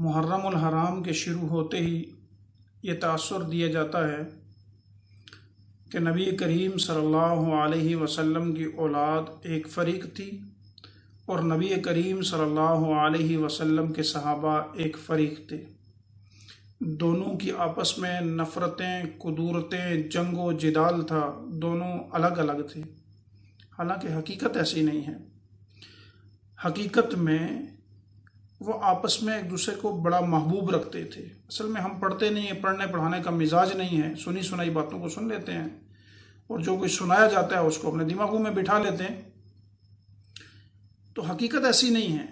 محرم الحرام کے شروع ہوتے ہی یہ تاثر دیا جاتا ہے کہ نبی کریم صلی اللہ علیہ وسلم کی اولاد ایک فریق تھی اور نبی کریم صلی اللہ علیہ وسلم کے صحابہ ایک فریق تھے۔ دونوں کی آپس میں نفرتیں، کدورتیں، جنگ و جدال تھا، دونوں الگ الگ تھے۔ حالانکہ حقیقت ایسی نہیں ہے۔ حقیقت میں وہ آپس میں ایک دوسرے کو بڑا محبوب رکھتے تھے۔ اصل میں ہم پڑھتے نہیں ہیں، پڑھنے پڑھانے کا مزاج نہیں ہے، سنی سنائی باتوں کو سن لیتے ہیں اور جو کچھ سنایا جاتا ہے اس کو اپنے دماغوں میں بٹھا لیتے ہیں۔ تو حقیقت ایسی نہیں ہے،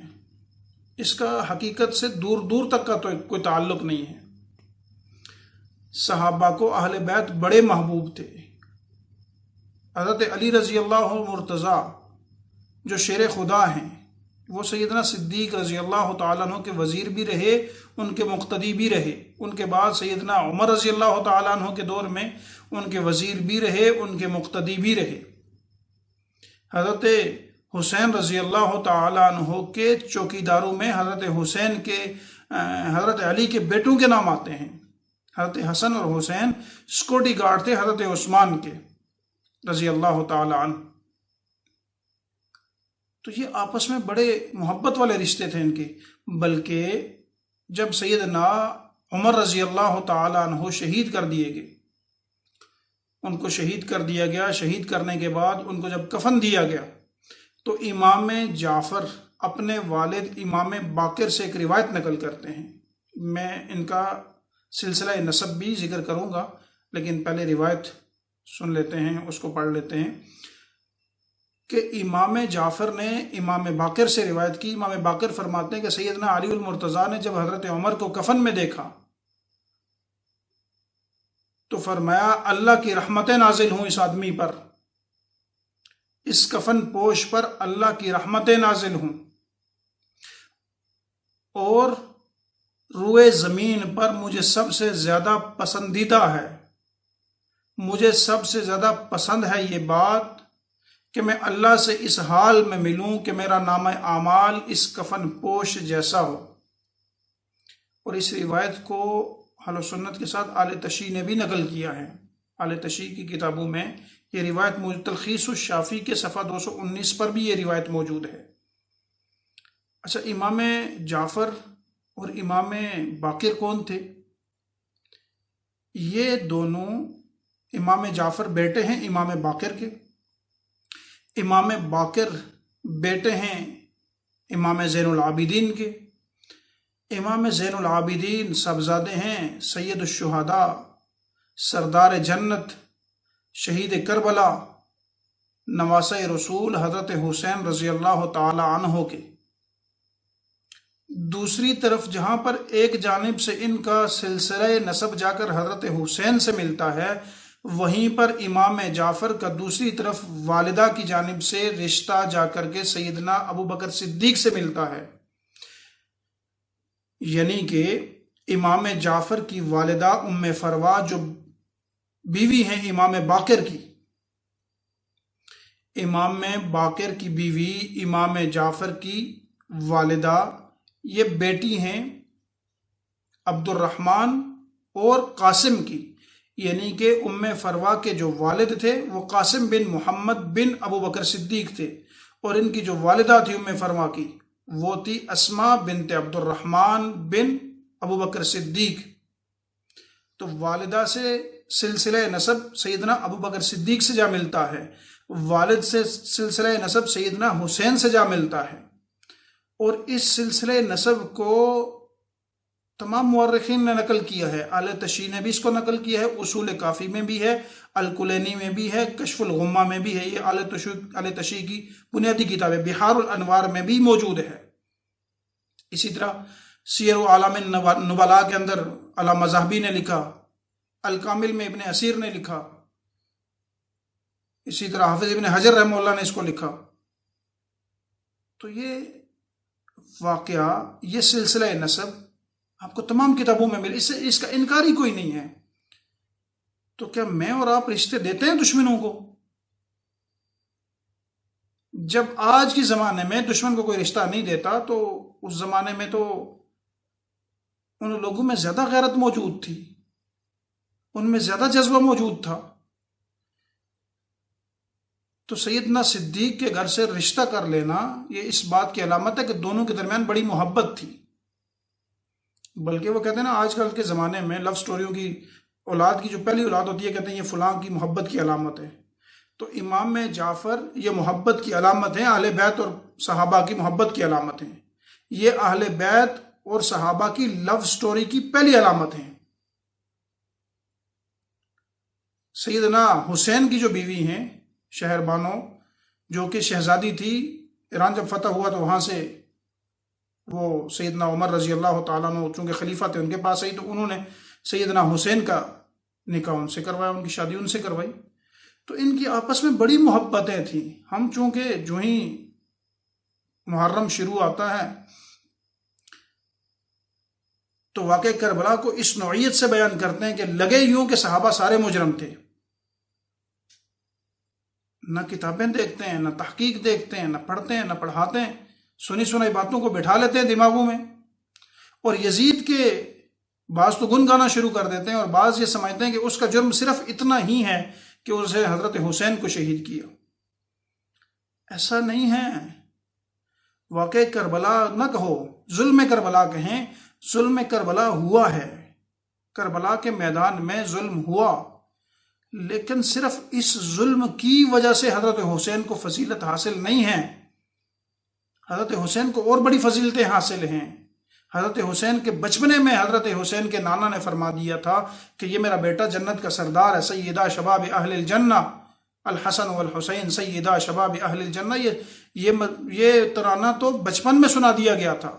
اس کا حقیقت سے دور دور تک کا تو کوئی تعلق نہیں ہے۔ صحابہ کو اہل بیت بڑے محبوب تھے۔ حضرت علی رضی اللہ مرتضیٰ جو شیر خدا ہیں، وہ سیدنا صدیق رضی اللہ تعالیٰ عنہ کے وزیر بھی رہے، ان کے مقتدی بھی رہے۔ ان کے بعد سیدنا عمر رضی اللہ تعالیٰ عنہ کے دور میں ان کے وزیر بھی رہے، ان کے مقتدی بھی رہے۔ حضرت حسین رضی اللہ تعالیٰ عنہ کے چوکیداروں میں حضرت علی کے بیٹوں کے نام آتے ہیں۔ حضرت حسن اور حسین سیکورٹی گارڈ تھے حضرت عثمان کے رضی اللہ تعالیٰ عنہ۔ تو یہ آپس میں بڑے محبت والے رشتے تھے ان کے۔ بلکہ جب سیدنا عمر رضی اللہ تعالیٰ عنہ شہید کر دیے گئے، ان کو شہید کر دیا گیا، شہید کرنے کے بعد ان کو جب کفن دیا گیا تو امام جعفر اپنے والد امام باقر سے ایک روایت نقل کرتے ہیں۔ میں ان کا سلسلہ نسب بھی ذکر کروں گا، لیکن پہلے روایت سن لیتے ہیں، اس کو پڑھ لیتے ہیں کہ امام جعفر نے امام باقر سے روایت کی۔ امام باقر فرماتے ہیں کہ سیدنا علی المرتضیٰ نے جب حضرت عمر کو کفن میں دیکھا تو فرمایا اللہ کی رحمتیں نازل ہوں اس آدمی پر، اس کفن پوش پر اللہ کی رحمتیں نازل ہوں، اور روئے زمین پر مجھے سب سے زیادہ پسندیدہ ہے، مجھے سب سے زیادہ پسند ہے یہ بات کہ میں اللہ سے اس حال میں ملوں کہ میرا نامہ اعمال اس کفن پوش جیسا ہو۔ اور اس روایت کو اہل و سنت کے ساتھ اعلی تشیع نے بھی نقل کیا ہے۔ اعلی تشیع کی کتابوں میں یہ روایت موجود، تلخیص الشافی کے صفحہ 219 پر بھی یہ روایت موجود ہے۔ اچھا، امام جعفر اور امام باقر کون تھے؟ یہ دونوں، امام جعفر بیٹے ہیں امام باقر کے، امام باقر بیٹے ہیں امام زین العابدین کے۔ امام زین العابدین صاحبزادے ہیں سید الشہداء، سردار جنت، شہید کربلا، نواسۂ رسول حضرت حسین رضی اللہ تعالی عنہ کے۔ دوسری طرف جہاں پر ایک جانب سے ان کا سلسلہ نسب جا کر حضرت حسین سے ملتا ہے، وہیں پر امام جعفر کا دوسری طرف والدہ کی جانب سے رشتہ جا کر کے سیدنا ابو بکر صدیق سے ملتا ہے۔ یعنی کہ امام جعفر کی والدہ ام فروا جو بیوی ہیں امام باقر کی، امام باقر کی بیوی امام جعفر کی والدہ، یہ بیٹی ہیں عبد الرحمن اور قاسم کی۔ یعنی کہ ام فروا کے جو والد تھے وہ قاسم بن محمد بن ابو بکر صدیق تھے، اور ان کی جو والدہ تھی ام فروا کی وہ تھی اسماء بنت عبد الرحمن بن ابو بکر صدیق۔ تو والدہ سے سلسلہ نسب سیدنا ابو بکر صدیق سے جا ملتا ہے، والد سے سلسلہ نسب سیدنا حسین سے جا ملتا ہے۔ اور اس سلسلہ نسب کو تمام مورخین نے نقل کیا ہے۔ اعلی تشیع نے بھی اس کو نقل کیا ہے، اصول کافی میں بھی ہے، الکلینی میں بھی ہے، کشف الغمہ میں بھی ہے۔ یہ اعلی تشیع کی بنیادی کتاب ہے، بحار الانوار میں بھی موجود ہے۔ اسی طرح سیر و اعلام النبلاء کے اندر علامہ ذہبی نے لکھا، الکامل میں ابن اسیر نے لکھا، اسی طرح حافظ ابن حجر رحمہ اللہ نے اس کو لکھا۔ تو یہ واقعہ، یہ سلسلہ نسب آپ کو تمام کتابوں میں ملے، اس کا انکار ہی کوئی نہیں ہے۔ تو کیا میں اور آپ رشتے دیتے ہیں دشمنوں کو؟ جب آج کے زمانے میں دشمن کو کوئی رشتہ نہیں دیتا تو اس زمانے میں تو ان لوگوں میں زیادہ غیرت موجود تھی، ان میں زیادہ جذبہ موجود تھا. تو سیدنا صدیق کے گھر سے رشتہ کر لینا یہ اس بات کی علامت ہے کہ دونوں کے درمیان بڑی محبت تھی. بلکہ وہ کہتے ہیں نا آج کل کے زمانے میں لو سٹوریوں کی اولاد کی جو پہلی اولاد ہوتی ہے کہتے ہیں یہ فلاں کی محبت کی علامت ہے. تو امام جعفر یہ محبت کی علامت ہیں، اہل بیت اور صحابہ کی محبت کی علامت ہیں. یہ اہل بیت اور صحابہ کی لو سٹوری کی پہلی علامت ہیں. سیدنا حسین کی جو بیوی ہیں شہر بانو، جو کہ شہزادی تھی، ایران جب فتح ہوا تو وہاں سے وہ سیدنا عمر رضی اللہ تعالیٰ عنہ چونکہ خلیفہ تھے ان کے پاس آئی، تو انہوں نے سیدنا حسین کا نکاح ان سے کروایا، ان کی شادی ان سے کروائی. تو ان کی آپس میں بڑی محبتیں تھیں. ہم چونکہ جو ہی محرم شروع آتا ہے تو واقع کربلا کو اس نوعیت سے بیان کرتے ہیں کہ لگے یوں کہ صحابہ سارے مجرم تھے. نہ کتابیں دیکھتے ہیں، نہ تحقیق دیکھتے ہیں، نہ پڑھتے ہیں، نہ پڑھاتے ہیں، سنی سنائی باتوں کو بٹھا لیتے ہیں دماغوں میں. اور یزید کے بعض تو گن گانا شروع کر دیتے ہیں اور بعض یہ سمجھتے ہیں کہ اس کا جرم صرف اتنا ہی ہے کہ اسے حضرت حسین کو شہید کیا. ایسا نہیں ہے. واقع کربلا نہ کہو، ظلم کربلا کہیں. ظلم کربلا ہوا ہے، کربلا کے میدان میں ظلم ہوا، لیکن صرف اس ظلم کی وجہ سے حضرت حسین کو فضیلت حاصل نہیں ہے. حضرت حسین کو اور بڑی فضیلتیں حاصل ہیں. حضرت حسین کے بچپنے میں حضرت حسین کے نانا نے فرما دیا تھا کہ یہ میرا بیٹا جنت کا سردار ہے، سیدہ شباب اہل الجنہ، الحسن والحسین سیدہ شباب اہل الجنہ. یہ ترانہ تو بچپن میں سنا دیا گیا تھا،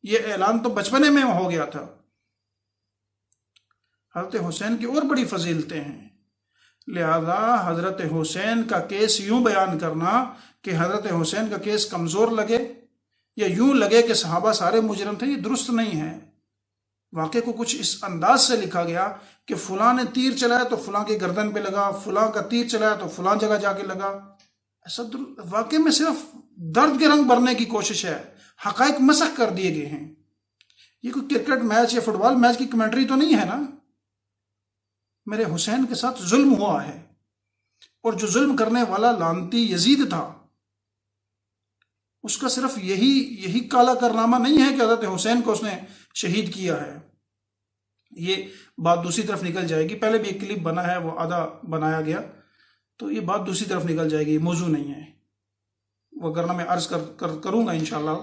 یہ اعلان تو بچپنے میں ہو گیا تھا. حضرت حسین کی اور بڑی فضیلتیں ہیں. لہذا حضرت حسین کا کیس یوں بیان کرنا کہ حضرت حسین کا کیس کمزور لگے یا یوں لگے کہ صحابہ سارے مجرم تھے، یہ درست نہیں ہے. واقعے کو کچھ اس انداز سے لکھا گیا کہ فلاں نے تیر چلایا تو فلاں کی گردن پہ لگا، فلاں کا تیر چلایا تو فلاں جگہ جا کے لگا. ایسا واقعے میں صرف درد کے رنگ بھرنے کی کوشش ہے، حقائق مسخ کر دیے گئے ہیں. یہ کوئی کرکٹ میچ یا فٹ بال میچ کی کمنٹری تو نہیں ہے نا. میرے حسین کے ساتھ ظلم ہوا ہے، اور جو ظلم کرنے والا لعنتی یزید تھا اس کا صرف یہی کالا کارنامہ نہیں ہے کہ حضرت حسین کو اس نے شہید کیا ہے. یہ بات دوسری طرف نکل جائے گی. پہلے بھی ایک کلپ بنا ہے، وہ آدھا بنایا گیا، تو یہ بات دوسری طرف نکل جائے گی، یہ موضوع نہیں ہے. وگرنہ میں عرض کروں گا انشاءاللہ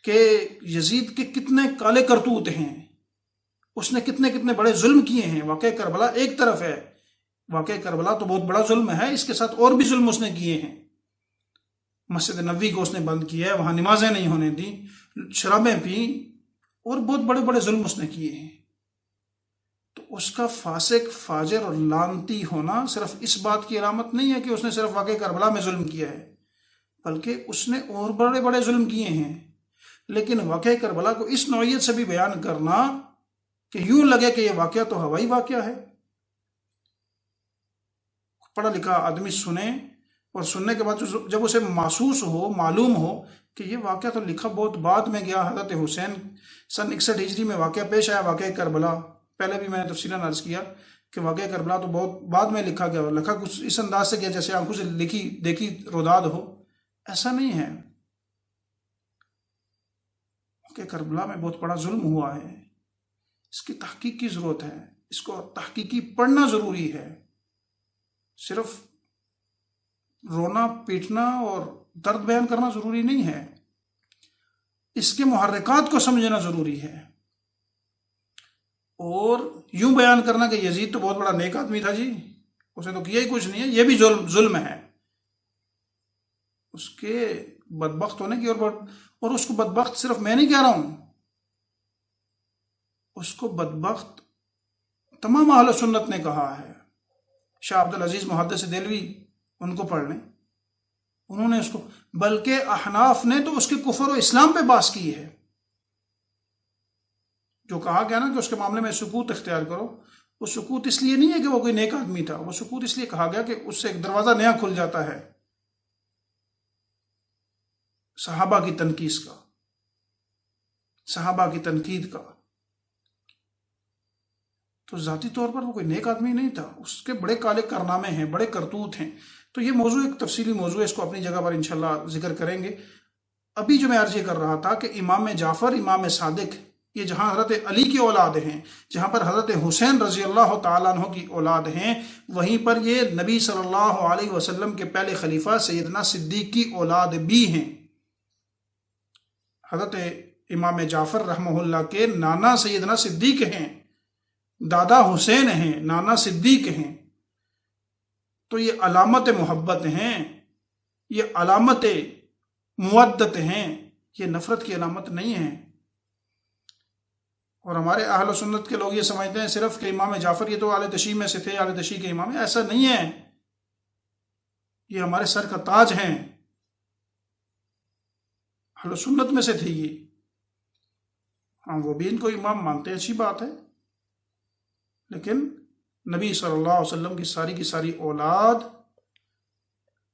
کہ یزید کے کتنے کالے کرتوت ہیں، اس نے کتنے بڑے ظلم کیے ہیں. واقع کربلا ایک طرف ہے، واقع کربلا تو بہت بڑا ظلم ہے، اس کے ساتھ اور بھی ظلم اس نے کیے ہیں. مسجد نبوی کو اس نے بند کیا ہے، وہاں نمازیں نہیں ہونے دیں، شرابیں پیں، اور بہت بڑے بڑے ظلم اس نے کیے ہیں. تو اس کا فاسق، فاجر اور لعنتی ہونا صرف اس بات کی علامت نہیں ہے کہ اس نے صرف واقع کربلا میں ظلم کیا ہے، بلکہ اس نے اور بڑے بڑے ظلم کیے ہیں. لیکن واقع کربلا کو اس نوعیت سے بھی بیان کرنا کہ یوں لگے کہ یہ واقعہ تو ہوائی واقعہ ہے. پڑھا لکھا آدمی سنے، اور سننے کے بعد جب اسے محسوس ہو، معلوم ہو کہ یہ واقعہ تو لکھا بہت بعد میں گیا. حضرت حسین سن 61 ہجری میں واقعہ پیش آیا، واقعہ کربلا. پہلے بھی میں نے تفصیلاً عرض کیا کہ واقعہ کربلا تو بہت بعد میں لکھا گیا، لکھا کچھ اس انداز سے کیا جیسے آنکھوں سے دیکھی روداد ہو. ایسا نہیں ہے. واقعہ کربلا میں بہت بڑا ظلم ہوا ہے، اس کی تحقیق کی ضرورت ہے، اس کو تحقیقی پڑھنا ضروری ہے. صرف رونا پیٹنا اور درد بیان کرنا ضروری نہیں ہے، اس کے محرکات کو سمجھنا ضروری ہے. اور یوں بیان کرنا کہ یزید تو بہت بڑا نیک آدمی تھا، جی اسے تو کیا ہی کچھ نہیں ہے، یہ بھی ظلم ہے. اس کے بدبخت ہونے کی اور اس کو بدبخت صرف میں نہیں کہہ رہا ہوں، اس کو بدبخت تمام اہل سنت نے کہا ہے. شاہ عبدالعزیز محدث دہلوی ان کو پڑھ لیں، انہوں نے اس کو، بلکہ احناف نے تو اس کے کفر و اسلام پہ بحث کی ہے. جو کہا گیا نا کہ اس کے معاملے میں سکوت اختیار کرو، وہ سکوت اس لیے نہیں ہے کہ وہ کوئی نیک آدمی تھا، وہ سکوت اس لیے کہا گیا کہ اس سے ایک دروازہ نیا کھل جاتا ہے صحابہ کی تنقید کا، تو ذاتی طور پر وہ کوئی نیک آدمی نہیں تھا، اس کے بڑے کالے کارنامے ہیں، بڑے کرتوت ہیں. تو یہ موضوع ایک تفصیلی موضوع ہے، اس کو اپنی جگہ پر انشاءاللہ ذکر کریں گے. ابھی جو میں عرض یہ کر رہا تھا کہ امام جعفر، امام صادق، یہ جہاں حضرت علی کی اولاد ہیں، جہاں پر حضرت حسین رضی اللہ تعالیٰ عنہ کی اولاد ہیں، وہیں پر یہ نبی صلی اللہ علیہ وسلم کے پہلے خلیفہ سیدنا صدیق کی اولاد بھی ہیں. حضرت امام جعفر رحمہ اللہ کے نانا سیدنا صدیق ہیں، دادا حسین ہیں، نانا صدیق ہیں. تو یہ علامت محبت ہیں، یہ علامت مودت ہیں، یہ نفرت کی علامت نہیں ہیں. اور ہمارے اہل سنت کے لوگ یہ سمجھتے ہیں صرف کہ امام جعفر یہ تو اہل تشیع میں سے تھے، اہل تشیع کے امام ہیں. ایسا نہیں ہے، یہ ہمارے سر کا تاج ہیں، اہل سنت میں سے تھے یہ. ہاں وہ بھی ان کو امام مانتے ہیں، اچھی بات ہے، لیکن نبی صلی اللہ علیہ وسلم کی ساری اولاد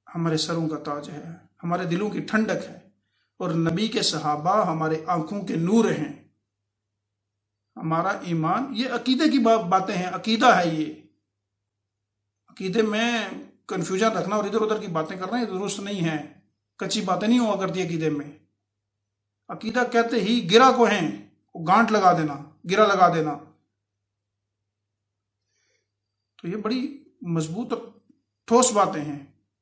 ہمارے سروں کا تاج ہے، ہمارے دلوں کی ٹھنڈک ہے. اور نبی کے صحابہ ہمارے آنکھوں کے نور ہیں. ہمارا ایمان، یہ عقیدے کی باتیں ہیں، عقیدہ ہے. یہ عقیدے میں کنفیوژن رکھنا اور ادھر ادھر کی باتیں کرنا یہ درست نہیں ہے. کچی باتیں نہیں ہوا کرتی عقیدے میں. عقیدہ کہتے ہی گرا کو ہیں، گانٹ لگا دینا، گرا لگا دینا. تو یہ بڑی مضبوط اور ٹھوس باتیں ہیں.